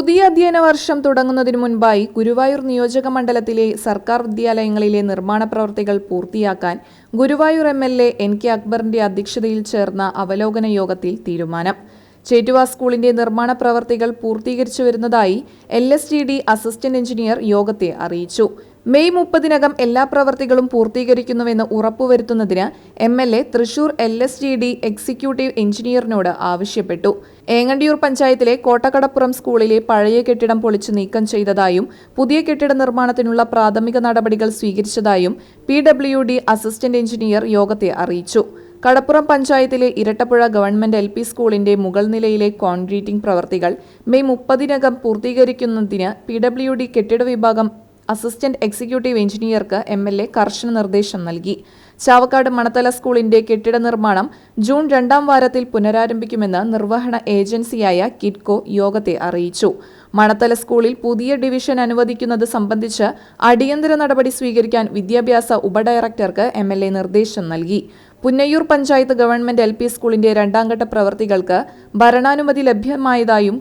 പുതിയ അധ്യയന വർഷം തുടങ്ങുന്നതിനു മുൻപായി ഗുരുവായൂർ നിയോജക മണ്ഡലത്തിലെ സർക്കാർ വിദ്യാലയങ്ങളിലെ നിർമ്മാണ പ്രവൃത്തികൾ പൂർത്തിയാക്കാൻ ഗുരുവായൂർ എം.എൽ.എ. എൻ.കെ. അക്ബറിന്റെ അധ്യക്ഷതയിൽ ചേർന്ന അവലോകന യോഗത്തിൽ തീരുമാനം. ചേറ്റുവ സ്കൂളിന്റെ നിർമ്മാണ പ്രവൃത്തികൾ പൂർത്തീകരിച്ചു വരുന്നതായി LSTD അസിസ്റ്റന്റ് എഞ്ചിനീയർ യോഗത്തെ അറിയിച്ചു. മെയ് 30-നകം എല്ലാ പ്രവൃത്തികളും പൂർത്തീകരിക്കുന്നുവെന്ന് ഉറപ്പുവരുത്തുന്നതിന് എം.എൽ.എ. തൃശൂർ LSTD എക്സിക്യൂട്ടീവ് എഞ്ചിനീയറിനോട് ആവശ്യപ്പെട്ടു. ഏങ്ങണ്ടിയൂർ പഞ്ചായത്തിലെ കോട്ടക്കടപ്പുറം സ്കൂളിലെ പഴയ കെട്ടിടം പൊളിച്ചു നീക്കം ചെയ്തതായും പുതിയ കെട്ടിട നിർമ്മാണത്തിനുള്ള പ്രാഥമിക നടപടികൾ സ്വീകരിച്ചതായും PWD അസിസ്റ്റന്റ് എഞ്ചിനീയർ യോഗത്തെ അറിയിച്ചു. കടപ്പുറം പഞ്ചായത്തിലെ ഇരട്ടപ്പുഴ ഗവൺമെന്റ് LP സ്കൂളിന്റെ മുകൾ നിലയിലെ കോൺക്രീറ്റിംഗ് പ്രവൃത്തികൾ മെയ് 30-നകം പൂർത്തീകരിക്കുന്നതിന് PWD കെട്ടിട വിഭാഗം അസിസ്റ്റന്റ് എക്സിക്യൂട്ടീവ് എഞ്ചിനീയർക്ക് എം.എൽ.എ. കർശന നിർദ്ദേശം നൽകി. ചാവക്കാട് മണത്തല സ്കൂളിന്റെ കെട്ടിട നിർമ്മാണം ജൂൺ 2-ാം വാരത്തിൽ പുനരാരംഭിക്കുമെന്ന് നിർവഹണ ഏജൻസിയായ കിഡ്കോ യോഗത്തെ അറിയിച്ചു. മണത്തല സ്കൂളിൽ പുതിയ ഡിവിഷൻ അനുവദിക്കുന്നത് സംബന്ധിച്ച് അടിയന്തര നടപടി സ്വീകരിക്കാൻ വിദ്യാഭ്യാസ ഉപഡയറക്ടർക്ക് എം.എൽ.എ. നിർദ്ദേശം നൽകി. പുന്നയൂർ പഞ്ചായത്ത് ഗവൺമെന്റ് LP സ്കൂളിന്റെ 2ാംഘട്ട പ്രവൃത്തികൾക്ക് ഭരണാനുമതി ലഭ്യമായതായും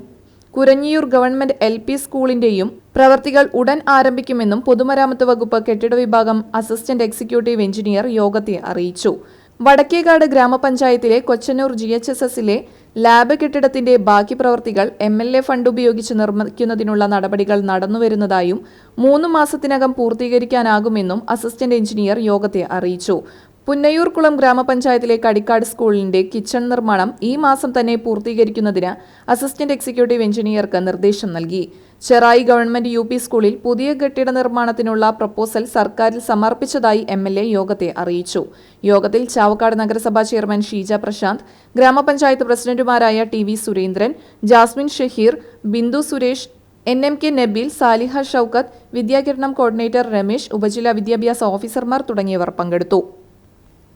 കുരഞ്ഞിയൂർ ഗവൺമെന്റ് LP സ്കൂളിന്റെയും പ്രവൃത്തികൾ ഉടൻ ആരംഭിക്കുമെന്നും പൊതുമരാമത്ത് വകുപ്പ് കെട്ടിട വിഭാഗം അസിസ്റ്റന്റ് എക്സിക്യൂട്ടീവ് എഞ്ചിനീയർ യോഗത്തെ അറിയിച്ചു. വടക്കേകാട് ഗ്രാമപഞ്ചായത്തിലെ കൊച്ചന്നൂർ GHSSലെ ലാബ് കെട്ടിടത്തിന്റെ ബാക്കി പ്രവൃത്തികൾ MLA ഫണ്ട് ഉപയോഗിച്ച് നിർമ്മിക്കുന്നതിനുള്ള നടപടികൾ നടന്നുവരുന്നതായും 3 മാസത്തിനകം പൂർത്തീകരിക്കാനാകുമെന്നും അസിസ്റ്റന്റ് എഞ്ചിനീയർ യോഗത്തെ അറിയിച്ചു. പുന്നയൂർകുളം ഗ്രാമപഞ്ചായത്തിലെ കടിക്കാട് സ്കൂളിന്റെ കിച്ചൺ നിർമ്മാണം ഈ മാസം തന്നെ പൂർത്തീകരിക്കുന്നതിന് അസിസ്റ്റന്റ് എക്സിക്യൂട്ടീവ് എഞ്ചിനീയർക്ക് നിർദ്ദേശം നൽകി. ചെറായി ഗവൺമെന്റ് UP സ്കൂളിൽ പുതിയ കെട്ടിട നിർമ്മാണത്തിനുള്ള പ്രപ്പോസൽ സർക്കാരിൽ സമർപ്പിച്ചതായി MLA യോഗത്തെ അറിയിച്ചു. യോഗത്തിൽ ചാവക്കാട് നഗരസഭാ ചെയർമാൻ ഷീജ പ്രശാന്ത്, ഗ്രാമപഞ്ചായത്ത് പ്രസിഡന്റുമാരായ TV Surendran, Jasmin Shaheer, Bindu Suresh, NMK Nabeel, Saliha Shoukath, Vidyakiranam coordinator Ramesh, ഉപജില്ലാ വിദ്യാഭ്യാസ ഓഫീസർമാർ തുടങ്ങിയവർ പങ്കെടുത്തു.